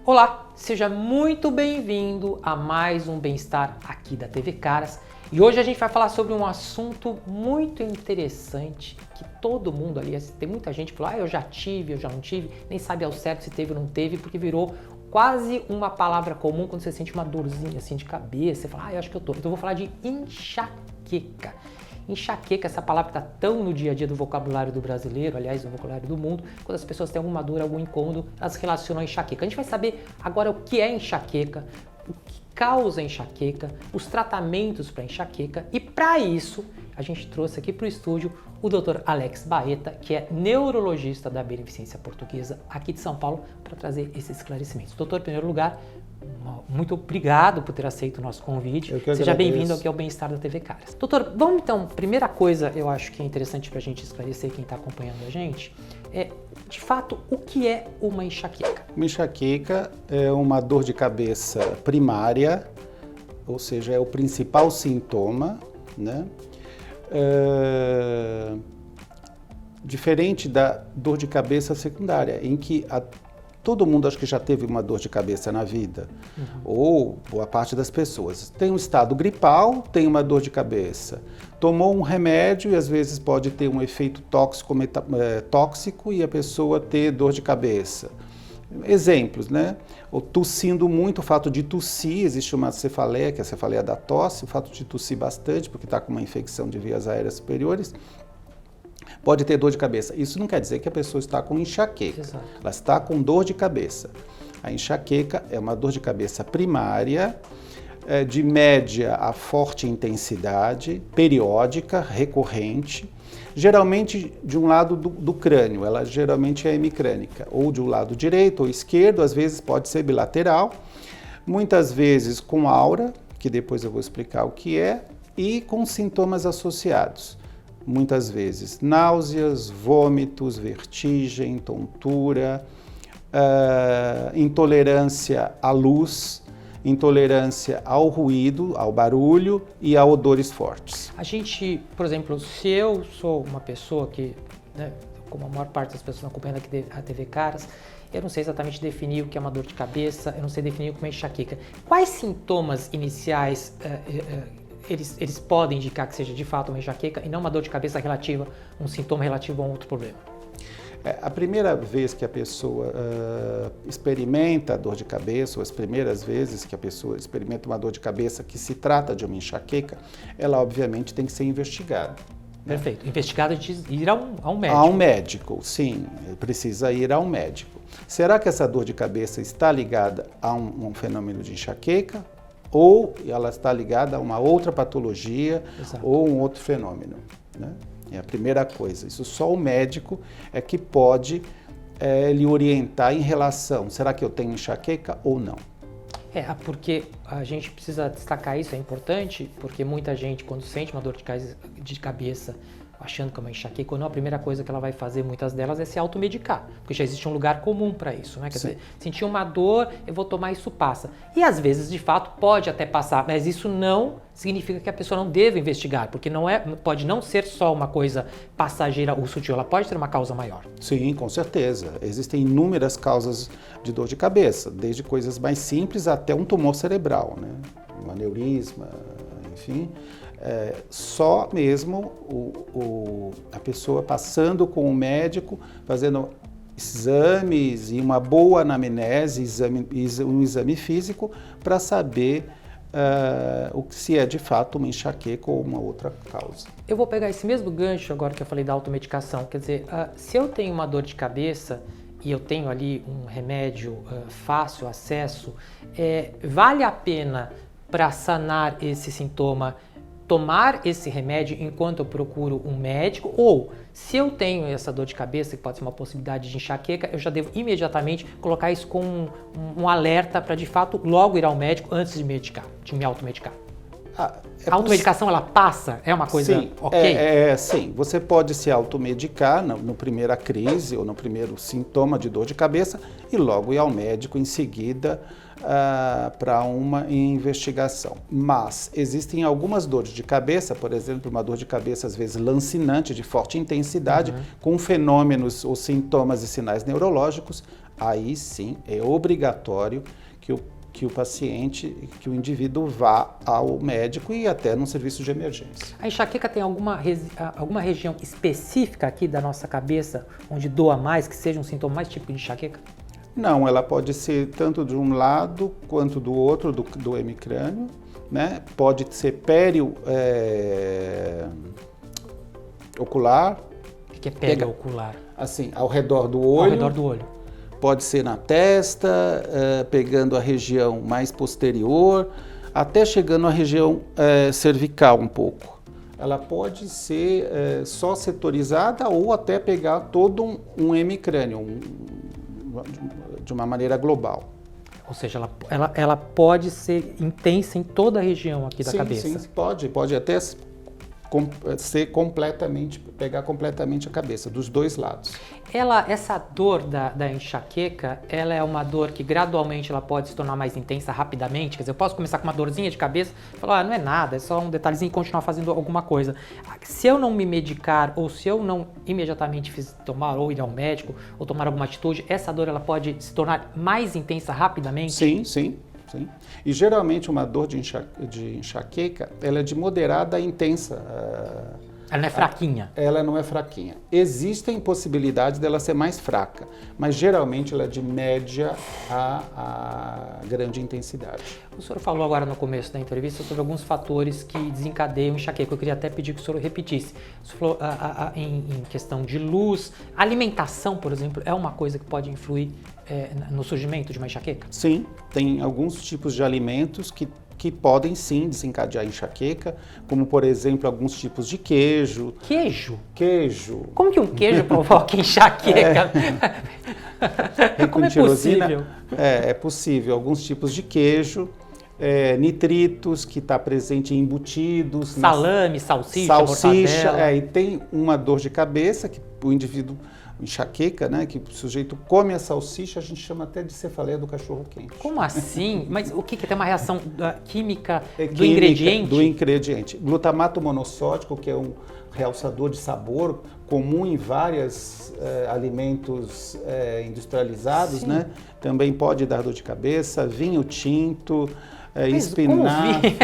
Olá, seja muito bem-vindo a mais um Bem-Estar aqui da TV Caras. E hoje a gente vai falar sobre um assunto muito interessante que todo mundo, aliás, tem muita gente que falou, eu já tive, eu já não tive, nem sabe ao certo se teve ou não teve, porque virou quase uma palavra comum quando você sente uma dorzinha assim de cabeça, você fala, eu acho que eu tô. Então eu vou falar de enxaqueca. Enxaqueca, essa palavra está tão no dia a dia do vocabulário do brasileiro, aliás, do vocabulário do mundo, quando as pessoas têm alguma dor, algum incômodo, elas relacionam a enxaqueca. A gente vai saber agora o que é enxaqueca, o que causa enxaqueca, os tratamentos para enxaqueca, e para isso a gente trouxe aqui para o estúdio o Dr. Alex Baeta, que é neurologista da Beneficência Portuguesa aqui de São Paulo, para trazer esses esclarecimentos. Doutor, em primeiro lugar, muito obrigado por ter aceito o nosso convite. Seja bem-vindo aqui ao Bem-Estar da TV Caras. Doutor, vamos então, primeira coisa eu acho que é interessante para a gente esclarecer quem está acompanhando a gente, é, de fato, o que é uma enxaqueca? Uma enxaqueca é uma dor de cabeça primária, ou seja, é o principal sintoma, né? Diferente da dor de cabeça secundária, em que todo mundo acho que já teve uma dor de cabeça na vida, ou boa parte das pessoas. Tem um estado gripal, tem uma dor de cabeça. Tomou um remédio e às vezes pode ter um efeito tóxico e a pessoa ter dor de cabeça. Exemplos, né? Ou tossindo muito, o fato de tossir, existe uma cefaleia, que é a cefaleia da tosse, o fato de tossir bastante, porque está com uma infecção de vias aéreas superiores, pode ter dor de cabeça. Isso não quer dizer que a pessoa está com enxaqueca. Exato. Ela está com dor de cabeça. A enxaqueca é uma dor de cabeça primária, de média a forte intensidade, periódica, recorrente, geralmente de um lado do crânio, ela geralmente é hemicrânica, ou de um lado direito ou esquerdo, às vezes pode ser bilateral, muitas vezes com aura, que depois eu vou explicar o que é, e com sintomas associados. Muitas vezes náuseas, vômitos, vertigem, tontura, intolerância à luz, intolerância ao ruído, ao barulho e a odores fortes. A gente, por exemplo, se eu sou uma pessoa que, né, como a maior parte das pessoas acompanhando aqui a TV Caras, eu não sei exatamente definir o que é uma dor de cabeça, eu não sei definir o que é uma enxaqueca. Quais sintomas iniciais eles podem indicar que seja de fato uma enxaqueca e não uma dor de cabeça relativa, um sintoma relativo a um outro problema? A primeira vez que a pessoa experimenta a dor de cabeça, ou as primeiras vezes que a pessoa experimenta uma dor de cabeça que se trata de uma enxaqueca, ela obviamente tem que ser investigada. Perfeito. Né? Investigada de ir a um médico. A um médico, sim. Precisa ir a um médico. Será que essa dor de cabeça está ligada a um fenômeno de enxaqueca? Ou ela está ligada a uma outra patologia, exato, ou um outro fenômeno, né? É a primeira coisa. Isso só o médico é que pode lhe orientar em relação, será que eu tenho enxaqueca ou não? Porque a gente precisa destacar isso, é importante, porque muita gente, quando sente uma dor de cabeça, achando que é uma enxaqueca ou não, a primeira coisa que ela vai fazer, muitas delas, é se automedicar, porque já existe um lugar comum para isso, né? Quer dizer, sentir uma dor, eu vou tomar, isso passa. E às vezes, de fato, pode até passar, mas isso não significa que a pessoa não deva investigar, porque pode não ser só uma coisa passageira ou sutil, ela pode ter uma causa maior. Sim, com certeza. Existem inúmeras causas de dor de cabeça, desde coisas mais simples até um tumor cerebral, né? Um aneurisma, enfim. Só mesmo a pessoa passando com o médico, fazendo exames e uma boa anamnese, um exame físico para saber se é de fato uma enxaqueca ou uma outra causa. Eu vou pegar esse mesmo gancho agora que eu falei da automedicação, quer dizer, se eu tenho uma dor de cabeça e eu tenho ali um remédio fácil acesso, vale a pena para sanar esse sintoma tomar esse remédio enquanto eu procuro um médico, ou se eu tenho essa dor de cabeça, que pode ser uma possibilidade de enxaqueca, eu já devo imediatamente colocar isso com um alerta para de fato logo ir ao médico antes de me automedicar? A automedicação, ela passa? É uma coisa sim, ok? Sim, você pode se automedicar no primeira crise ou no primeiro sintoma de dor de cabeça e logo ir ao médico em seguida para uma investigação. Mas existem algumas dores de cabeça, por exemplo, uma dor de cabeça às vezes lancinante, de forte intensidade, com fenômenos ou sintomas e sinais neurológicos, aí sim é obrigatório que o paciente, que o indivíduo vá ao médico e até num serviço de emergência. A enxaqueca tem alguma região específica aqui da nossa cabeça onde doa mais, que seja um sintoma mais típico de enxaqueca? Não, ela pode ser tanto de um lado quanto do outro do hemicrânio, né? Pode ser ocular. O que é periocular? Assim, ao redor do olho. Ao redor do olho. Pode ser na testa, pegando a região mais posterior, até chegando à região cervical um pouco. Ela pode ser só setorizada ou até pegar todo um hemicrânio, de uma maneira global. Ou seja, ela pode ser intensa em toda a região aqui da cabeça. Sim, pode até pegar completamente a cabeça, dos dois lados. Essa dor da enxaqueca, ela é uma dor que gradualmente ela pode se tornar mais intensa rapidamente? Quer dizer, eu posso começar com uma dorzinha de cabeça e falar, não é nada, é só um detalhezinho e continuar fazendo alguma coisa. Se eu não me medicar ou se eu não imediatamente tomar ou ir ao médico ou tomar alguma atitude, essa dor ela pode se tornar mais intensa rapidamente? Sim. E geralmente uma dor de enxaqueca, ela é de moderada a intensa. Ela não é fraquinha? Ela não é fraquinha. Existem possibilidades dela ser mais fraca, mas geralmente ela é de média a grande intensidade. O senhor falou agora no começo da entrevista sobre alguns fatores que desencadeiam enxaqueca. Eu queria até pedir que o senhor repetisse. O senhor falou em questão de luz. Alimentação, por exemplo, é uma coisa que pode influir no surgimento de uma enxaqueca? Sim, tem alguns tipos de alimentos que podem sim desencadear enxaqueca, como por exemplo alguns tipos de queijo. Queijo? Queijo. Como que um queijo provoca enxaqueca? Como é possível? É possível. Alguns tipos de queijo, nitritos que está presente em embutidos. Salame, salsicha, mortadela. E tem uma dor de cabeça que o indivíduo... enxaqueca, né, que o sujeito come a salsicha, a gente chama até de cefaleia do cachorro-quente. Como assim? Mas o que tem uma reação química do ingrediente? Do ingrediente. Glutamato monossódico, que é um realçador de sabor comum em vários alimentos industrializados, né? Também pode dar dor de cabeça, vinho tinto, espinafre,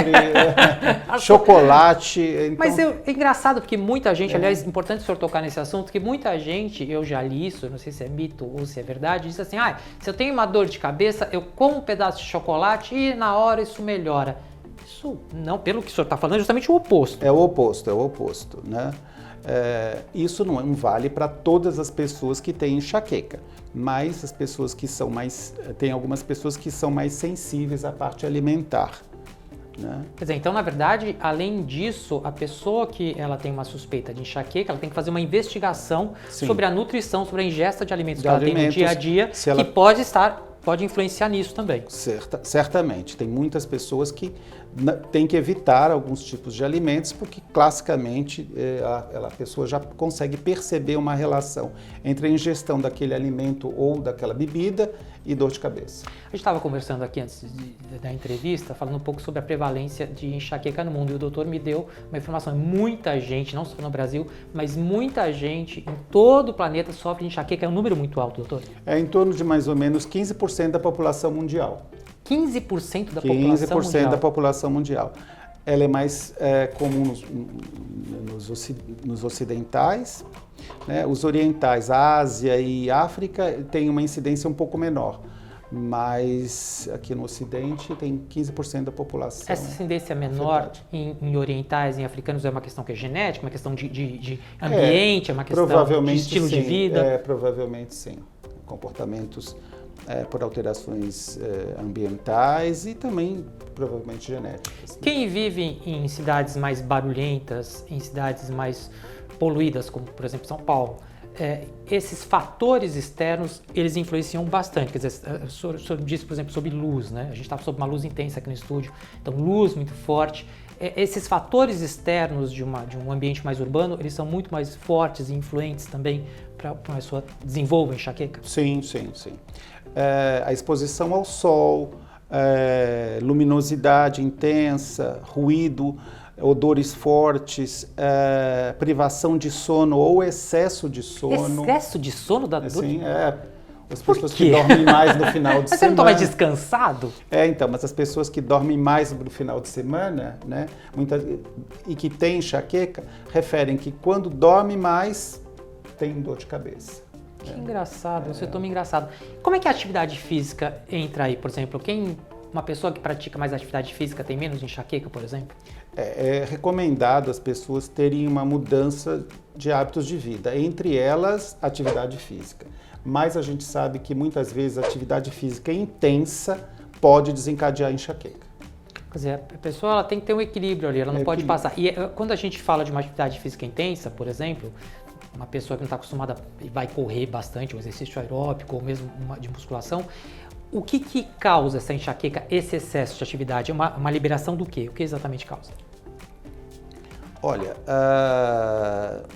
chocolate. Então... Mas é engraçado porque muita gente, aliás, importante o senhor tocar nesse assunto, que muita gente, eu já li isso, não sei se é mito ou se é verdade, diz assim, se eu tenho uma dor de cabeça, eu como um pedaço de chocolate e na hora isso melhora. Isso não, pelo que o senhor está falando, é justamente o oposto. É o oposto, né? Isso não vale para todas as pessoas que têm enxaqueca, mas as pessoas que são tem algumas pessoas que são mais sensíveis à parte alimentar, né? Quer dizer, então na verdade, além disso, a pessoa que ela tem uma suspeita de enxaqueca, ela tem que fazer uma investigação sobre a nutrição, sobre a ingesta de alimentos que ela tem no dia a dia, que pode influenciar nisso também. Certamente. Tem muitas pessoas que têm que evitar alguns tipos de alimentos porque, classicamente, a pessoa já consegue perceber uma relação entre a ingestão daquele alimento ou daquela bebida e dor de cabeça. A gente estava conversando aqui antes da entrevista, falando um pouco sobre a prevalência de enxaqueca no mundo, e o doutor me deu uma informação. Muita gente, não só no Brasil, mas muita gente em todo o planeta sofre de enxaqueca. É um número muito alto, doutor? É em torno de mais ou menos 15% da população mundial. 15% da população mundial? 15% da população mundial. Ela é mais comum nos ocidentais, né? Os orientais, a Ásia e África, têm uma incidência um pouco menor. Mas aqui no Ocidente tem 15% da população. Essa incidência menor em orientais, em africanos, é uma questão que é genética, uma questão de ambiente, é uma questão de estilo de vida? Provavelmente sim. Comportamentos por alterações ambientais e também provavelmente genéticas. Quem vive em cidades mais barulhentas, em cidades mais poluídas, como por exemplo São Paulo, esses fatores externos, eles influenciam bastante. Quer dizer, o senhor disse, por exemplo, sobre luz, né? A gente está sob uma luz intensa aqui no estúdio, então luz muito forte. esses fatores externos de um ambiente mais urbano, eles são muito mais fortes e influentes também para uma pessoa desenvolver enxaqueca? Sim. A exposição ao sol, luminosidade intensa, ruído, odores fortes, privação de sono ou excesso de sono. Excesso de sono da dor? Assim, as pessoas que dormem mais no final de semana. Você não está mais descansado? Então, mas as pessoas que dormem mais no final de semana, né, e que têm enxaqueca, referem que quando dorme mais, tem dor de cabeça. Que engraçado, você toma engraçado. Como é que a atividade física entra aí, por exemplo? Uma pessoa que pratica mais atividade física tem menos enxaqueca, por exemplo? É recomendado as pessoas terem uma mudança de hábitos de vida, entre elas, atividade física. Mas a gente sabe que muitas vezes a atividade física intensa pode desencadear enxaqueca. Quer dizer, a pessoa ela tem que ter um equilíbrio ali, ela não pode passar. E quando a gente fala de uma atividade física intensa, por exemplo, uma pessoa que não está acostumada e vai correr bastante, um exercício aeróbico ou mesmo de musculação, o que causa essa enxaqueca, esse excesso de atividade? Uma liberação do quê? O que exatamente causa? Olha,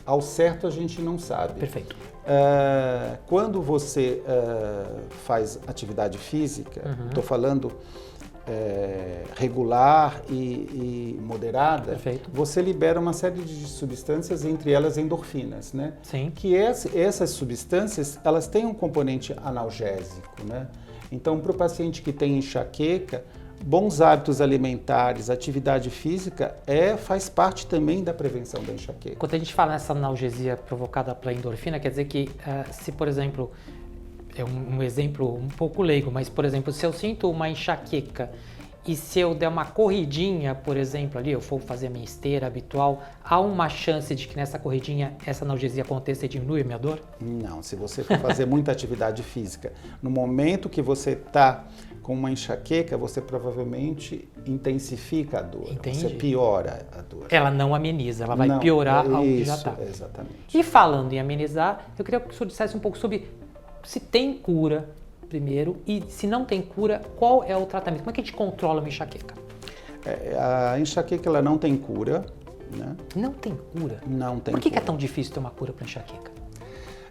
ao certo a gente não sabe. Perfeito. Quando você faz atividade física, estou falando regular e moderada, perfeito, você libera uma série de substâncias, entre elas endorfinas, né? Sim. Que essas substâncias, elas têm um componente analgésico, né? Então, para o paciente que tem enxaqueca, bons hábitos alimentares, atividade física faz parte também da prevenção da enxaqueca. Quando a gente fala nessa analgesia provocada pela endorfina, quer dizer que se, por exemplo, é um exemplo um pouco leigo, mas, por exemplo, se eu sinto uma enxaqueca e se eu der uma corridinha, por exemplo, ali, eu for fazer a minha esteira habitual, há uma chance de que nessa corridinha essa analgesia aconteça e diminua a minha dor? Não, se você for fazer muita atividade física, no momento que você está com uma enxaqueca, você provavelmente intensifica a dor. Entendi. Você piora a dor. Ela não ameniza, ela vai piorar algo que já está. Exatamente. E falando em amenizar, eu queria que o senhor dissesse um pouco sobre se tem cura, primeiro, e se não tem cura, qual é o tratamento? Como é que a gente controla uma enxaqueca? A enxaqueca ela não tem cura, né? Não tem cura? Não tem Por que cura. é tão difícil ter uma cura para enxaqueca?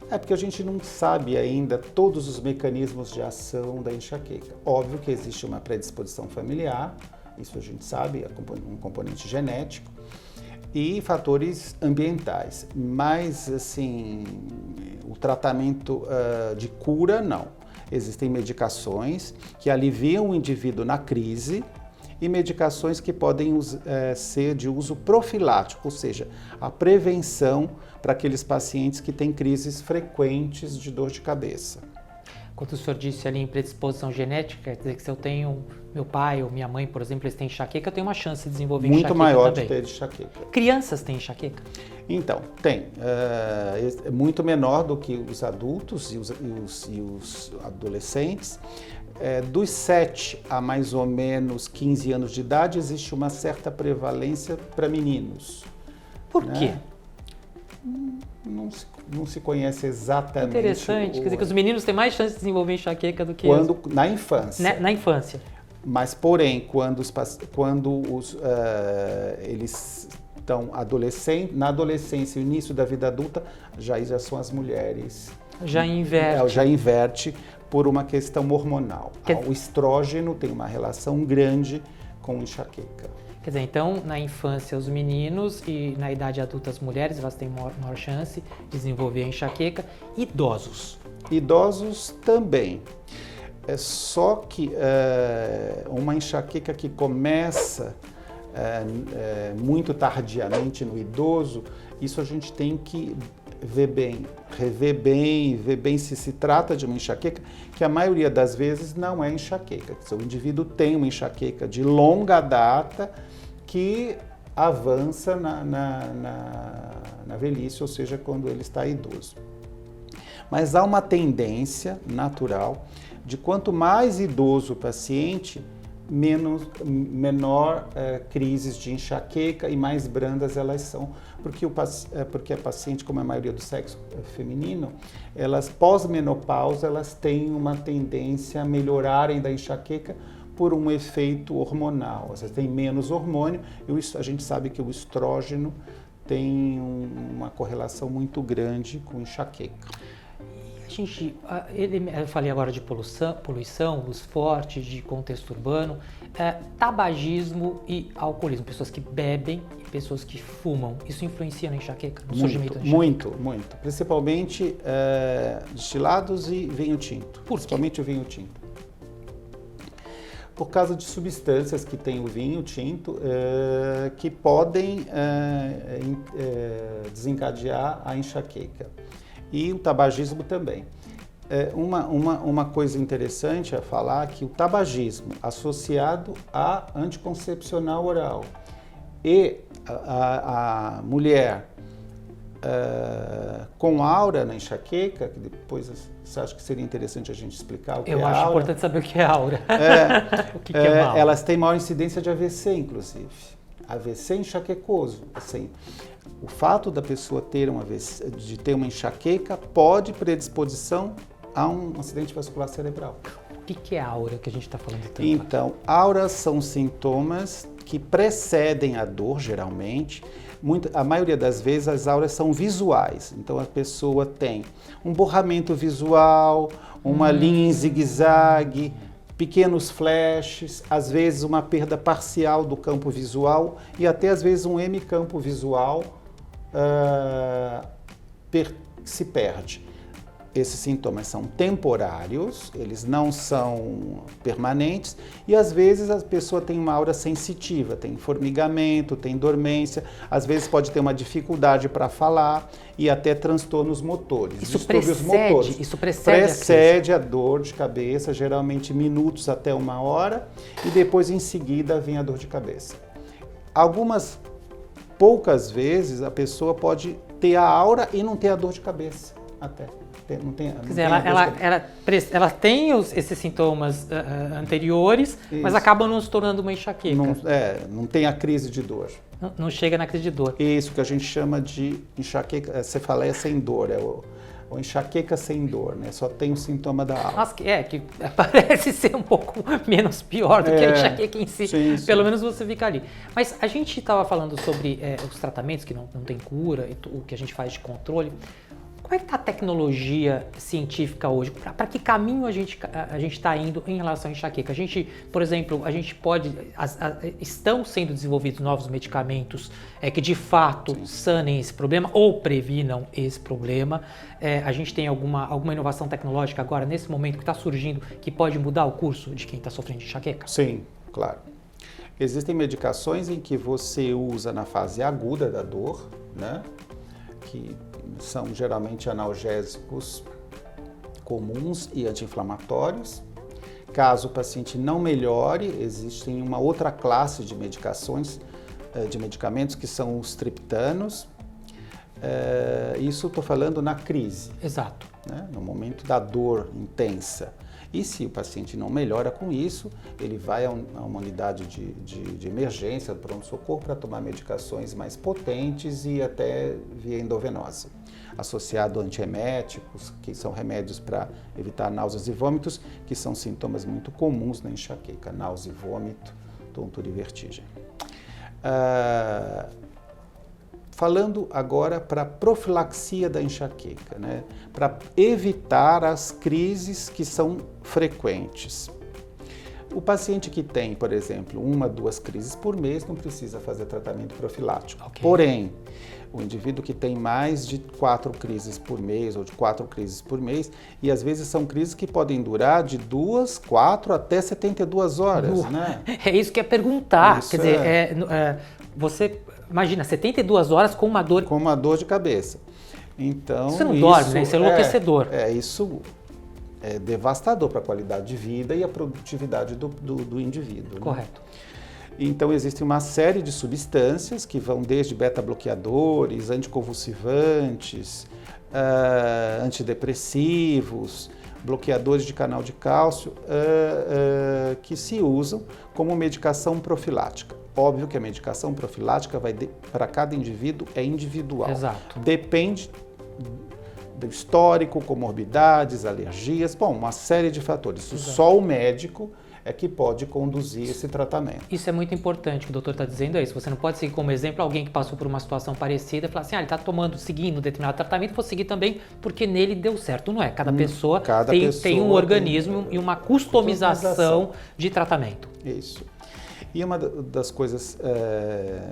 Porque a gente não sabe ainda todos os mecanismos de ação da enxaqueca. Óbvio que existe uma predisposição familiar, isso a gente sabe, é um componente genético, e fatores ambientais. Mas, assim, o tratamento de cura, não. Existem medicações que aliviam o indivíduo na crise e medicações que podem ser de uso profilático, ou seja, a prevenção para aqueles pacientes que têm crises frequentes de dor de cabeça. Quando o senhor disse ali em predisposição genética, quer dizer que se eu tenho meu pai ou minha mãe, por exemplo, eles têm enxaqueca, eu tenho uma chance de desenvolver enxaqueca também. Muito maior de ter enxaqueca. Crianças têm enxaqueca? Então, tem. É muito menor do que os adultos e os adolescentes. Dos 7 a mais ou menos 15 anos de idade, existe uma certa prevalência para meninos. Por quê? Não se conhece exatamente. Interessante, quer dizer que os meninos têm mais chance de desenvolver enxaqueca do que na infância. Na infância. Mas, porém, quando eles estão na adolescência e início da vida adulta, já são as mulheres. Já inverte. Já inverte por uma questão hormonal. O estrógeno tem uma relação grande com enxaqueca. Quer dizer, então, na infância os meninos e na idade adulta as mulheres, elas têm maior chance de desenvolver a enxaqueca. Idosos? Idosos também. Só que uma enxaqueca que começa muito tardiamente no idoso, isso a gente tem que ver bem se trata de uma enxaqueca, que a maioria das vezes não é enxaqueca. O indivíduo tem uma enxaqueca de longa data que avança na velhice, ou seja, quando ele está idoso. Mas há uma tendência natural de quanto mais idoso o paciente, menor crises de enxaqueca e mais brandas elas são, porque a paciente, como a maioria do sexo feminino, elas pós-menopausa, elas têm uma tendência a melhorarem da enxaqueca por um efeito hormonal. Você tem menos hormônio e a gente sabe que o estrógeno tem uma correlação muito grande com enxaqueca. Eu falei agora de poluição, luz forte, de contexto urbano, tabagismo e alcoolismo, pessoas que bebem e pessoas que fumam, isso influencia na enxaqueca, no surgimento da enxaqueca? Muito, principalmente destilados e vinho tinto, principalmente o vinho tinto. Por causa de substâncias que tem o vinho tinto que podem desencadear a enxaqueca. E o tabagismo também. Uma coisa interessante é falar que o tabagismo associado a anticoncepcional oral e a mulher com aura na enxaqueca, que depois você acha que seria interessante a gente explicar o que é aura? Eu acho importante saber o que é aura. O que é uma aura? Elas têm maior incidência de AVC, inclusive. AVC enxaquecoso, assim. O fato da pessoa ter de ter uma enxaqueca pode predisposição a um acidente vascular cerebral. O que é aura que a gente está falando tanto? Então, auras são sintomas que precedem a dor, geralmente. A maioria das vezes as auras são visuais. Então a pessoa tem um borramento visual, uma linha em zigue-zague, pequenos flashes, às vezes uma perda parcial do campo visual e até às vezes um hemicampo visual se perde. Esses sintomas são temporários, eles não são permanentes e às vezes a pessoa tem uma aura sensitiva, tem formigamento, tem dormência, às vezes pode ter uma dificuldade para falar e até transtornos motores. Isso precede a dor de cabeça, geralmente minutos até 1 hora e depois em seguida vem a dor de cabeça. Poucas vezes a pessoa pode ter a aura e não ter a dor de cabeça até. Quer dizer, ela tem esses sintomas anteriores, isso, mas acaba não se tornando uma enxaqueca. Não tem a crise de dor. Não chega na crise de dor. Isso que a gente chama de enxaqueca, cefaleia sem dor, ou enxaqueca sem dor, né? Só tem o sintoma da aura. Nossa, que parece ser um pouco menos pior do que a enxaqueca em si. Sim. Pelo menos você fica ali. Mas a gente estava falando sobre os tratamentos que não tem cura, o que a gente faz de controle. Como é que está a tecnologia científica hoje? Para que caminho a gente está indo em relação à enxaqueca? Por exemplo, estão sendo desenvolvidos novos medicamentos que de fato sanem esse problema ou previnam esse problema. A gente tem alguma inovação tecnológica agora, nesse momento, que está surgindo, que pode mudar o curso de quem está sofrendo de enxaqueca? Sim, claro. Existem medicações em que você usa na fase aguda da dor, né? Que são geralmente analgésicos comuns e anti-inflamatórios. Caso o paciente não melhore, existe uma outra classe de medicamentos que são os triptanos. Isso estou falando na crise. Exato. Né? No momento da dor intensa. E se o paciente não melhora com isso, ele vai a uma unidade de emergência, pronto-socorro, para tomar medicações mais potentes e até via endovenosa. Associado a antieméticos, que são remédios para evitar náuseas e vômitos, que são sintomas muito comuns na enxaqueca, náusea e vômito, tontura e vertigem. Falando agora para a profilaxia da enxaqueca, né? Para evitar as crises que são frequentes. O paciente que tem, por exemplo, 1, 2 crises por mês não precisa fazer tratamento profilático. Okay. Porém, o indivíduo que tem mais de 4 crises por mês ou de 4 crises por mês, e às vezes são crises que podem durar de 2, 4 até 72 horas, né? É isso que eu ia perguntar. Quer dizer, você imagina 72 horas com uma dor... Com uma dor de cabeça. Então, você não dorme, né? Isso é enlouquecedor. Isso é devastador para a qualidade de vida e a produtividade do indivíduo. Correto. Né? Então, existe uma série de substâncias que vão desde beta-bloqueadores, anticonvulsivantes, antidepressivos, bloqueadores de canal de cálcio, que se usam como medicação profilática. Óbvio que a medicação profilática para cada indivíduo é individual. Exato. Depende do histórico, comorbidades, alergias, uma série de fatores. Exato. Só o médico é que pode conduzir esse tratamento. Isso é muito importante, o que o doutor está dizendo é isso. Você não pode seguir como exemplo alguém que passou por uma situação parecida e falar assim, ele está seguindo um determinado tratamento, vou seguir também porque nele deu certo. Não é, cada pessoa tem um organismo e uma customização de tratamento. Isso. E uma das coisas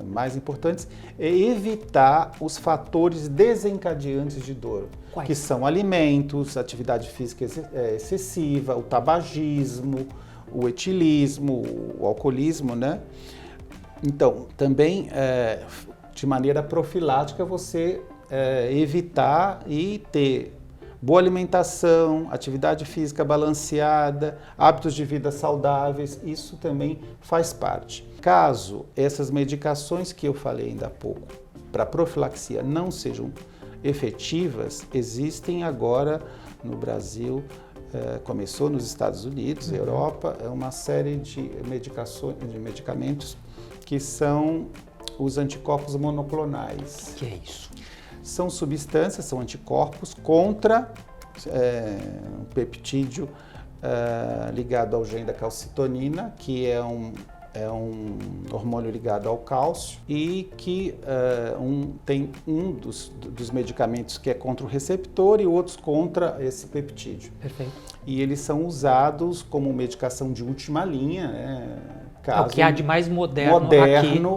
mais importantes é evitar os fatores desencadeantes de dor. Quais? Que são alimentos, atividade física excessiva, o tabagismo, o etilismo, o alcoolismo, né? Então, também, de maneira profilática, você evitar e ter boa alimentação, atividade física balanceada, hábitos de vida saudáveis, isso também faz parte. Caso essas medicações que eu falei ainda há pouco para profilaxia não sejam efetivas, existem agora no Brasil, começou nos Estados Unidos, Europa, uma série de medicamentos que são os anticorpos monoclonais. O que é isso? São substâncias, são anticorpos contra um peptídeo ligado ao gene da calcitonina, que é um hormônio ligado ao cálcio e que tem um dos medicamentos que é contra o receptor e outros contra esse peptídeo. Perfeito. E eles são usados como medicação de última linha, né? O que há de mais moderno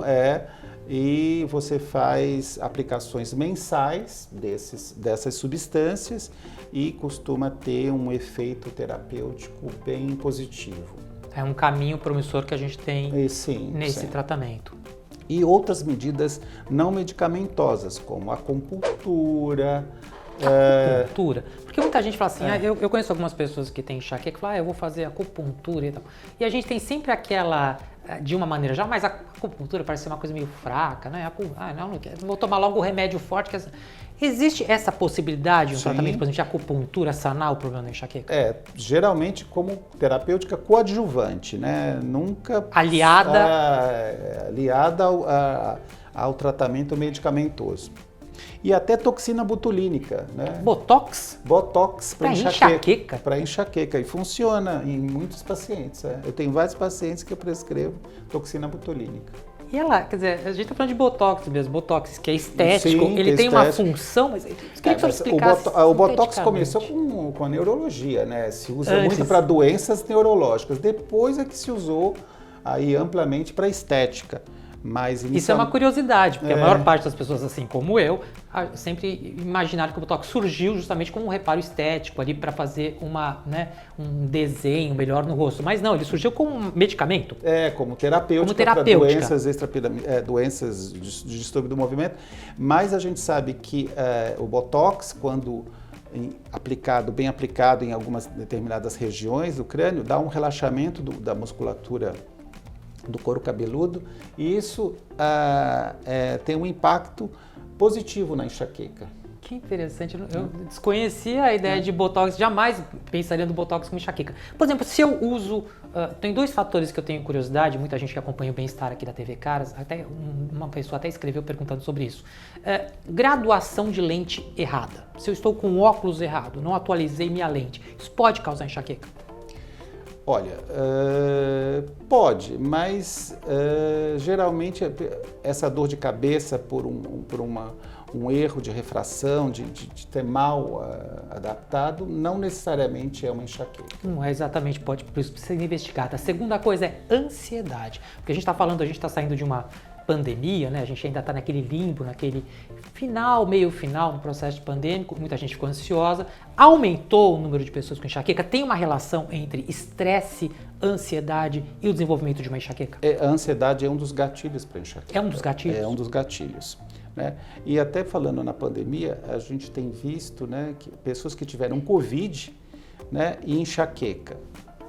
aqui. E você faz aplicações mensais dessas substâncias e costuma ter um efeito terapêutico bem positivo. É um caminho promissor que a gente tem nesse tratamento. E outras medidas não medicamentosas, como a acupuntura. Acupuntura? Porque muita gente fala assim, eu conheço algumas pessoas que têm enxaqueca que falam, eu vou fazer acupuntura e tal. E a gente tem sempre aquela, de uma maneira já, mas a acupuntura parece ser uma coisa meio fraca, né? Não quero, vou tomar logo o remédio forte. Existe essa possibilidade de um tratamento, por exemplo, de acupuntura sanar o problema da enxaqueca? Geralmente como terapêutica coadjuvante, né? Nunca aliada ao tratamento medicamentoso. E até toxina botulínica, né? Botox? Botox para enxaqueca. Para enxaqueca. E funciona em muitos pacientes. Eu tenho vários pacientes que eu prescrevo toxina botulínica. E ela, quer dizer, a gente está falando de Botox mesmo, Botox, que é estético, ele tem uma função, mas queria que você explicasse. O Botox começou com a neurologia, né? Se usa muito para doenças neurológicas. Depois é que se usou aí amplamente para estética. Mas isso é uma curiosidade, porque a maior parte das pessoas, assim como eu, sempre imaginaram que o Botox surgiu justamente como um reparo estético ali para fazer um desenho melhor no rosto. Mas não, ele surgiu como um medicamento. Como terapêutica para doenças de distúrbio do movimento. Mas a gente sabe que o Botox, quando bem aplicado em algumas determinadas regiões do crânio, dá um relaxamento da musculatura do couro cabeludo, e isso tem um impacto positivo na enxaqueca. Que interessante, eu desconhecia a ideia de Botox, jamais pensaria no Botox com enxaqueca. Por exemplo, se eu uso, tem dois fatores que eu tenho curiosidade, muita gente que acompanha o bem-estar aqui da TV Caras, até uma pessoa até escreveu perguntando sobre isso. Graduação de lente errada. Se eu estou com óculos errado, não atualizei minha lente, isso pode causar enxaqueca? Olha, pode, mas geralmente essa dor de cabeça por um erro de refração, de ter mal adaptado, não necessariamente é uma enxaqueca. Não é exatamente, por isso precisa ser investigado. A segunda coisa é ansiedade, porque a gente está saindo de uma pandemia, né? A gente ainda está naquele limbo, naquele meio final no processo pandêmico, muita gente ficou ansiosa, aumentou o número de pessoas com enxaqueca. Tem uma relação entre estresse, ansiedade e o desenvolvimento de uma enxaqueca? A ansiedade é um dos gatilhos para enxaqueca. É um dos gatilhos? É um dos gatilhos. Né? E até falando na pandemia, a gente tem visto, né, que pessoas que tiveram Covid, né, e enxaqueca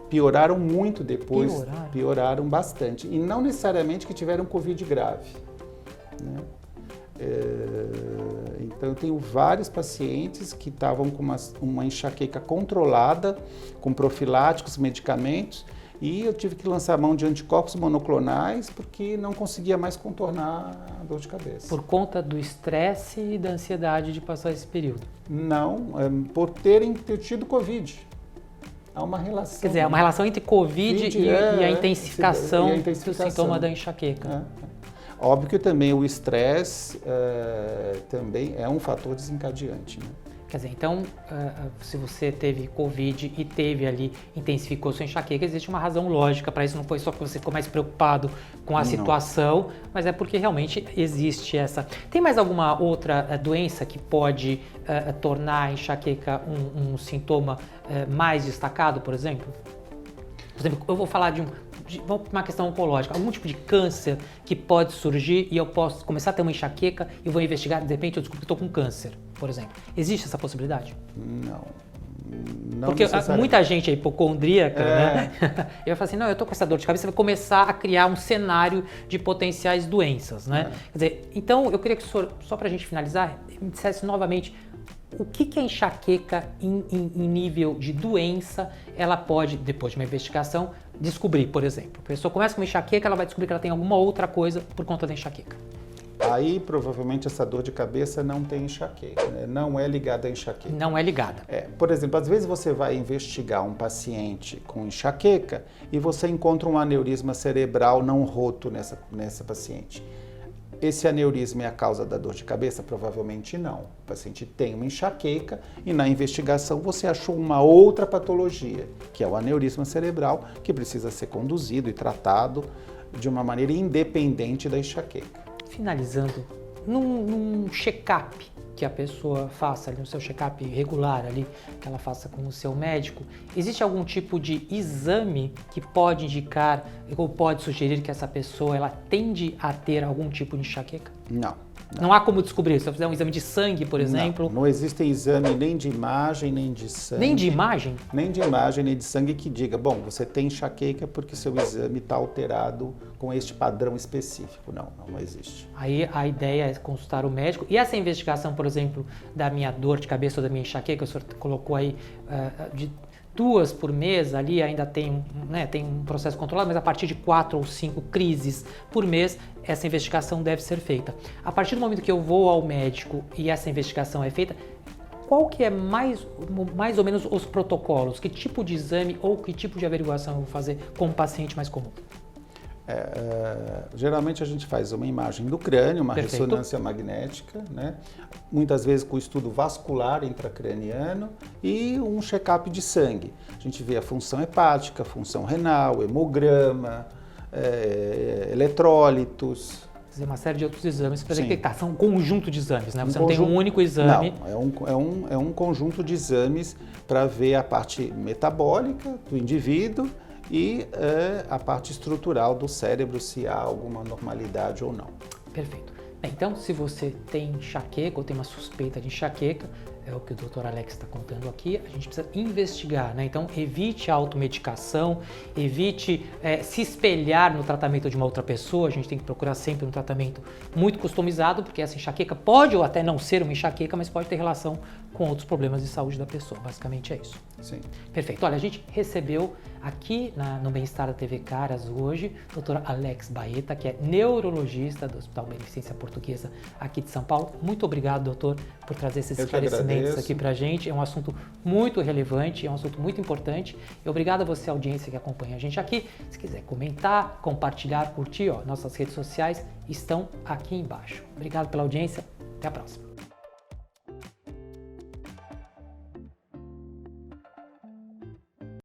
pioraram muito depois, pioraram bastante. E não necessariamente que tiveram Covid grave. Né? Então, eu tenho vários pacientes que estavam com uma enxaqueca controlada, com profiláticos, medicamentos, e eu tive que lançar mão de anticorpos monoclonais porque não conseguia mais contornar a dor de cabeça. Por conta do estresse e da ansiedade de passar esse período? Não, por ter tido Covid. há uma relação. Quer dizer, é uma relação entre Covid e a intensificação do sintoma da enxaqueca. Óbvio que também o estresse também é um fator desencadeante, né? Quer dizer, então, se você teve Covid e teve ali, intensificou sua enxaqueca, existe uma razão lógica para isso, não foi só que você ficou mais preocupado com a situação, mas é porque realmente existe essa... Tem mais alguma outra doença que pode tornar a enxaqueca um sintoma mais destacado, por exemplo? Por exemplo, eu vou falar vamos para uma questão oncológica, algum tipo de câncer que pode surgir e eu posso começar a ter uma enxaqueca e vou investigar, de repente eu descubro que estou com câncer, por exemplo. Existe essa possibilidade? Não porque muita gente é hipocondríaca, né? Eu falo assim, não, eu estou com essa dor de cabeça, vai começar a criar um cenário de potenciais doenças, né? Quer dizer, então eu queria que o senhor, só para a gente finalizar, me dissesse novamente o que a enxaqueca em nível de doença ela pode, depois de uma investigação, descobrir, por exemplo. A pessoa começa com uma enxaqueca, ela vai descobrir que ela tem alguma outra coisa por conta da enxaqueca. Aí, provavelmente, essa dor de cabeça não tem enxaqueca, né? Não é ligada à enxaqueca. Não é ligada. Por exemplo, às vezes você vai investigar um paciente com enxaqueca e você encontra um aneurisma cerebral não roto nessa paciente. Esse aneurisma é a causa da dor de cabeça? Provavelmente não. O paciente tem uma enxaqueca e na investigação você achou uma outra patologia, que é o aneurisma cerebral, que precisa ser conduzido e tratado de uma maneira independente da enxaqueca. Finalizando, num check-up que a pessoa faça, no seu check-up regular ali, que ela faça com o seu médico, existe algum tipo de exame que pode indicar ou pode sugerir que essa pessoa ela tende a ter algum tipo de enxaqueca? Não há como descobrir. Se eu fizer um exame de sangue, por exemplo... Não existe exame nem de imagem, nem de sangue. Nem de imagem? Nem de imagem, nem de sangue que diga, bom, você tem enxaqueca porque seu exame está alterado com este padrão específico. Não existe. Aí a ideia é consultar o médico. E essa investigação, por exemplo, da minha dor de cabeça ou da minha enxaqueca, o senhor colocou aí de 2 por mês, ali ainda tem um processo controlado, mas a partir de 4 ou 5 crises por mês, essa investigação deve ser feita. A partir do momento que eu vou ao médico e essa investigação é feita, qual que é mais ou menos os protocolos? Que tipo de exame ou que tipo de averiguação eu vou fazer com um paciente mais comum? Geralmente a gente faz uma imagem do crânio, uma Perfeito. ressonância magnética, né? Muitas vezes com estudo vascular intracraniano e um check-up de sangue. A gente vê a função hepática, função renal, hemograma, eletrólitos. Fazer uma série de outros exames para detectar. São um conjunto de exames, né? Você não tem um único exame. Não, é um conjunto de exames para ver a parte metabólica do indivíduo e a parte estrutural do cérebro, se há alguma normalidade ou não. Perfeito. Bem, então, se você tem enxaqueca ou tem uma suspeita de enxaqueca, é o que o Dr. Alex está contando aqui, a gente precisa investigar, né? Então, evite a automedicação, evite se espelhar no tratamento de uma outra pessoa, a gente tem que procurar sempre um tratamento muito customizado, porque essa enxaqueca pode ou até não ser uma enxaqueca, mas pode ter relação com outros problemas de saúde da pessoa, basicamente é isso. Sim. Perfeito. Olha, a gente recebeu aqui no Bem-Estar da TV Caras hoje, o Dr. Alex Baeta, que é neurologista do Hospital Beneficência Portuguesa aqui de São Paulo. Muito obrigado, doutor, por trazer esses esclarecimentos aqui pra gente. É um assunto muito relevante, é um assunto muito importante. E obrigado a você, audiência que acompanha a gente aqui. Se quiser comentar, compartilhar, curtir, nossas redes sociais estão aqui embaixo. Obrigado pela audiência. Até a próxima.